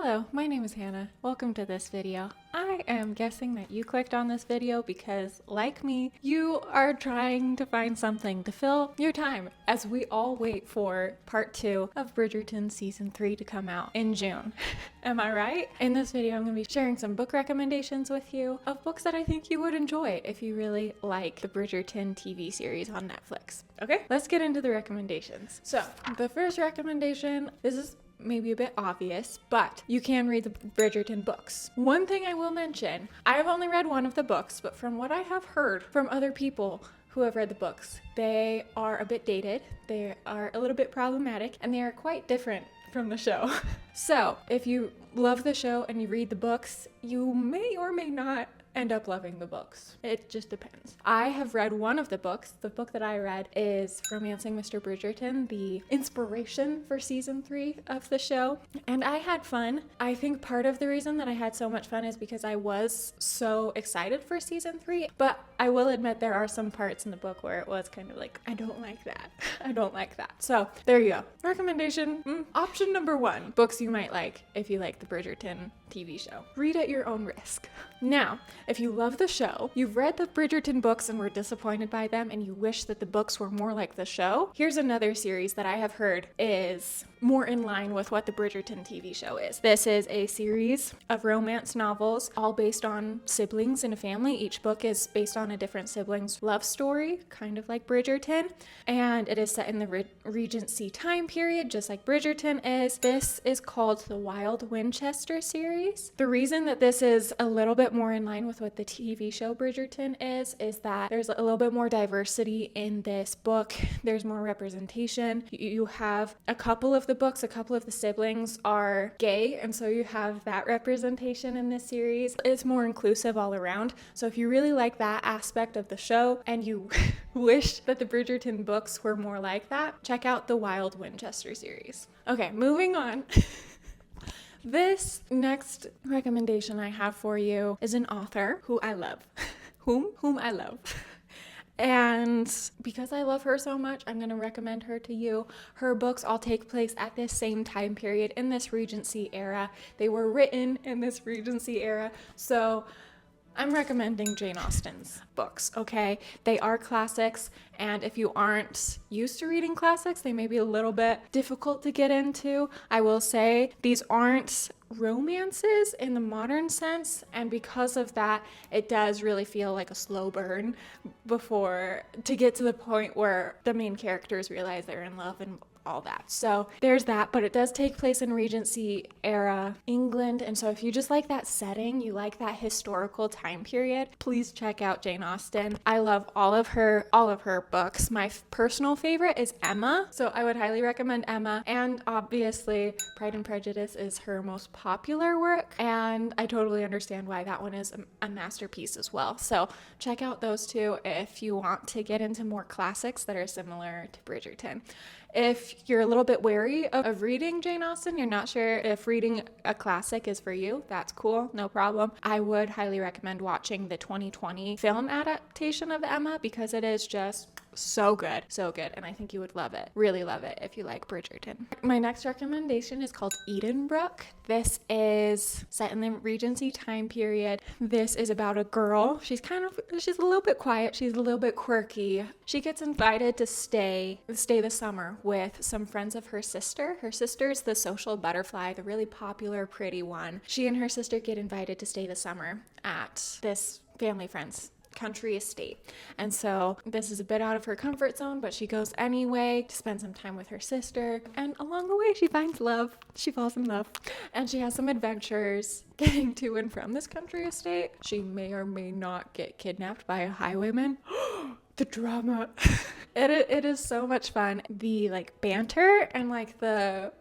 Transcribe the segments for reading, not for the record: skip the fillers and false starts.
Hello, my name is Hannah. Welcome to this video. I am guessing that you clicked on this video because, like me, you are trying to find something to fill your time as we all wait for part 2 of Bridgerton season 3 to come out in June. Am I right? In this video, I'm going to be sharing some book recommendations with you of books that I think you would enjoy if you really like the Bridgerton TV series on Netflix. Okay, let's get into the recommendations. So, the first recommendation, this is maybe a bit obvious, but you can read the Bridgerton books. One thing I will mention, I have only read one of the books, but from what I have heard from other people who have read the books, they are a bit dated, they are a little bit problematic, and they are quite different from the show. So, if you love the show and you read the books, you may or may not end up loving the books. It just depends. I have read one of the books. The book that I read is Romancing Mr. Bridgerton, the inspiration for season 3 of the show. And I had fun. I think part of the reason that I had so much fun is because I was so excited for season 3. But I will admit there are some parts in the book where it was kind of like, I don't like that. I don't like that. So there you go. Recommendation, option number 1. Books you might like if you like the Bridgerton TV show. Read at your own risk. Now, if you love the show, you've read the Bridgerton books and were disappointed by them and you wish that the books were more like the show, here's another series that I have heard is more in line with what the Bridgerton TV show is. This is a series of romance novels, all based on siblings in a family. Each book is based on a different sibling's love story, kind of like Bridgerton, and it is set in the Regency time period, just like Bridgerton is. This is called the Wild Winchester series. The reason that this is a little bit more in line with what the TV show Bridgerton is that there's a little bit more diversity in this book. There's more representation. You have a couple of the books, a couple of the siblings are gay, and so you have that representation in this series. It's more inclusive all around. So if you really like that aspect of the show and you wish that the Bridgerton books were more like that, check out the Wild Winchester series. Okay, moving on. This next recommendation I have for you is an author who I love. whom I love. And because I love her so much, I'm going to recommend her to you. Her books all take place at this same time period in this Regency era. They were written in this Regency era. So I'm recommending Jane Austen's books, okay? They are classics, and if you aren't used to reading classics, they may be a little bit difficult to get into. I will say these aren't romances in the modern sense, and because of that, it does really feel like a slow burn to get to the point where the main characters realize they're in love and all that. So there's that, but it does take place in Regency era England, and so if you just like that setting, you like that historical time period, please check out Jane Austen. I love all of her books. My personal favorite is Emma, so I would highly recommend Emma, and obviously Pride and Prejudice is her most popular work, and I totally understand why that one is a masterpiece as well. So check out those two if you want to get into more classics that are similar to Bridgerton. If you're a little bit wary of reading Jane Austen, you're not sure if reading a classic is for you, that's cool, no problem. I would highly recommend watching the 2020 film adaptation of Emma because it is just so good, and I think you would love it, really love it if you like Bridgerton. My next recommendation is called Edenbrook. This is set in the Regency time period. This is about a girl. She's a little bit quiet, she's a little bit quirky. She gets invited to stay the summer with some friends of her sister. Her sister's the social butterfly, the really popular, pretty one. She and her sister get invited to stay the summer at this family friend's country estate. And so this is a bit out of her comfort zone, but she goes anyway to spend some time with her sister. And along the way, she finds love. She falls in love. And she has some adventures getting to and from this country estate. She may or may not get kidnapped by a highwayman. The drama. It is so much fun. The banter and the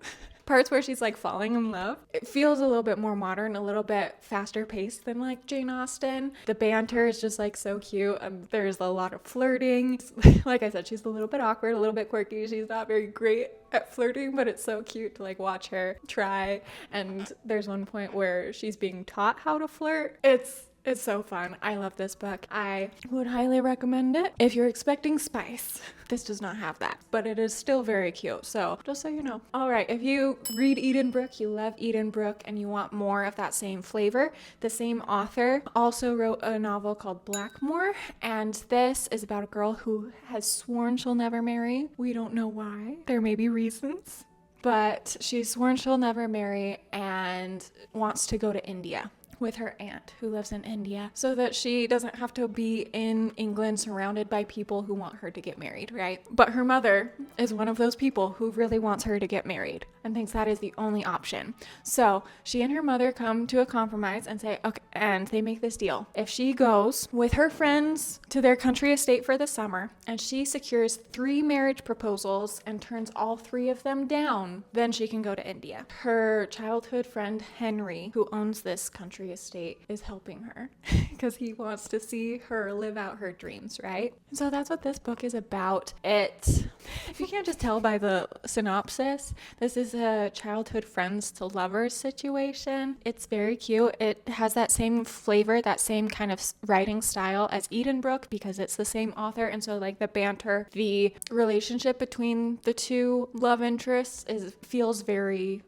parts where she's falling in love, it feels a little bit more modern, a little bit faster paced than Jane Austen. The banter is just so cute. There's a lot of flirting. Like I said, she's a little bit awkward, a little bit quirky. She's not very great at flirting, but it's so cute to watch her try. And there's one point where she's being taught how to flirt. It's It's so fun. I love this book. I would highly recommend it if you're expecting spice. This does not have that, but it is still very cute. So just so you know. All right, if you read Edenbrook, you love Edenbrook, and you want more of that same flavor, the same author also wrote a novel called Blackmore, and this is about a girl who has sworn she'll never marry. We don't know why. There may be reasons. But she's sworn she'll never marry and wants to go to India with her aunt who lives in India so that she doesn't have to be in England surrounded by people who want her to get married, right? But her mother is one of those people who really wants her to get married and thinks that is the only option. So she and her mother come to a compromise and say, okay, and they make this deal. If she goes with her friends to their country estate for the summer and she secures 3 marriage proposals and turns all 3 of them down, then she can go to India. Her childhood friend Henry, who owns this country estate, is helping her because he wants to see her live out her dreams, right? So that's what this book is about. If you can't just tell by the synopsis, this is a childhood friends to lovers situation. It's very cute. It has that same flavor, that same kind of writing style as Edenbrook because it's the same author, and so like the banter, the relationship between the 2 love interests feels very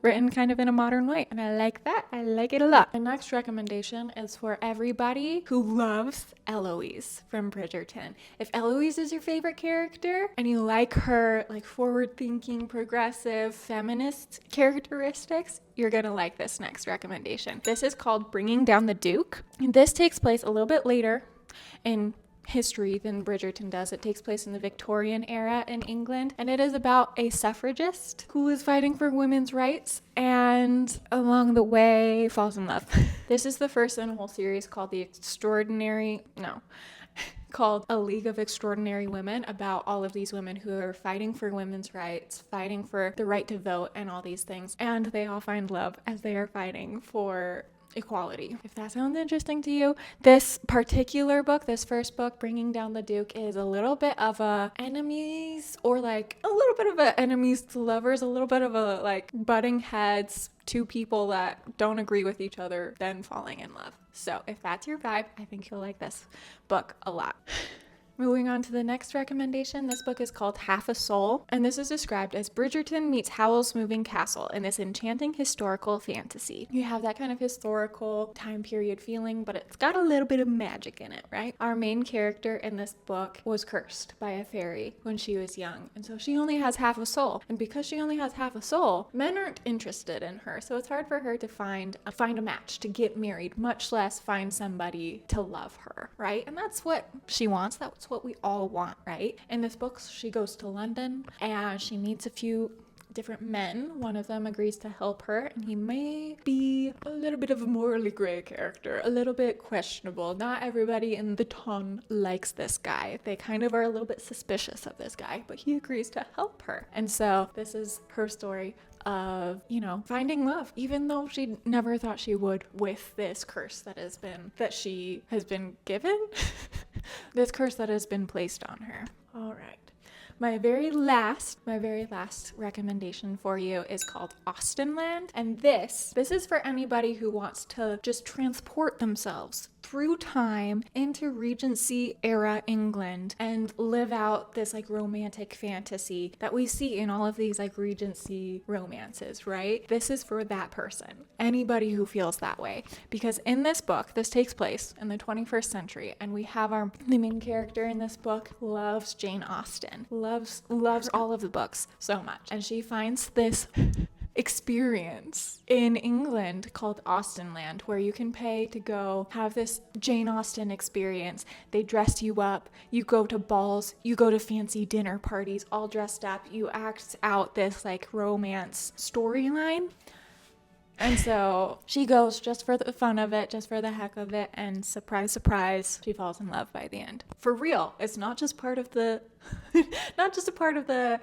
written kind of in a modern way, and I like that. I like it a lot. My next recommendation is for everybody who loves Eloise from Bridgerton. If Eloise is your favorite character and you like her like forward-thinking, progressive, feminist characteristics, you're gonna like this next recommendation. This is called Bringing Down the Duke. And this takes place a little bit later in history than Bridgerton does. It takes place in the Victorian era in England, and it is about a suffragist who is fighting for women's rights and along the way falls in love. This is the first in a whole series called called A League of Extraordinary Women, about all of these women who are fighting for women's rights, fighting for the right to vote and all these things, and they all find love as they are fighting for equality. If that sounds interesting to you, this particular book, this first book, Bringing Down the Duke, is a little bit of a enemies, or like a little bit of a enemies to lovers, a little bit of a like butting heads, 2 people that don't agree with each other, then falling in love. So if that's your vibe, I think you'll like this book a lot. Moving on to the next recommendation, this book is called Half a Soul, and this is described as Bridgerton meets Howell's Moving Castle in this enchanting historical fantasy. You have that kind of historical time period feeling, but it's got a little bit of magic in it, right? Our main character in this book was cursed by a fairy when she was young, and so she only has half a soul. And because she only has half a soul, men aren't interested in her, so it's hard for her to find a match, to get married, much less find somebody to love her, right? And that's what she wants. That's what we all want, right? In this book, she goes to London and she meets a few different men. One of them agrees to help her, and he may be a little bit of a morally gray character, a little bit questionable. Not everybody in the town likes this guy. They kind of are a little bit suspicious of this guy, but he agrees to help her. And so this is her story of, finding love, even though she never thought she would, with this curse that she has been given. This curse that has been placed on her. All right. My very last recommendation for you is called Austenland, and this is for anybody who wants to just transport themselves through time into Regency era England and live out this like romantic fantasy that we see in all of these like Regency romances, right? This is for that person, anybody who feels that way, because in this book, this takes place in the 21st century, and we have the main character in this book loves Jane Austen, loves all of the books so much, and she finds this experience in England called Austenland, where you can pay to go have this Jane Austen experience. They dress you up, you go to balls, you go to fancy dinner parties, all dressed up, you act out this like romance storyline. And so she goes just for the fun of it, just for the heck of it, and surprise, surprise, she falls in love by the end. For real. It's not just part of the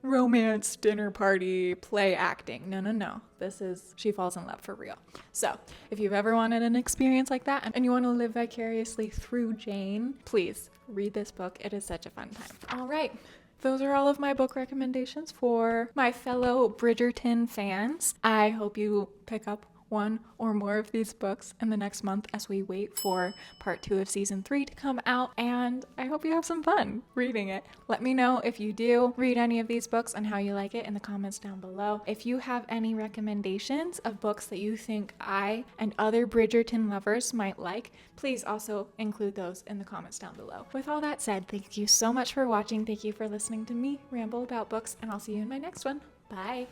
romance dinner party play acting. No. She falls in love for real. So if you've ever wanted an experience like that and you want to live vicariously through Jane, please read this book. It is such a fun time. All right. Those are all of my book recommendations for my fellow Bridgerton fans. I hope you pick up one or more of these books in the next month as we wait for part 2 of season 3 to come out, and I hope you have some fun reading it. Let me know if you do read any of these books and how you like it in the comments down below. If you have any recommendations of books that you think I and other Bridgerton lovers might like, please also include those in the comments down below. With all that said, thank you so much for watching. Thank you for listening to me ramble about books, and I'll see you in my next one. Bye!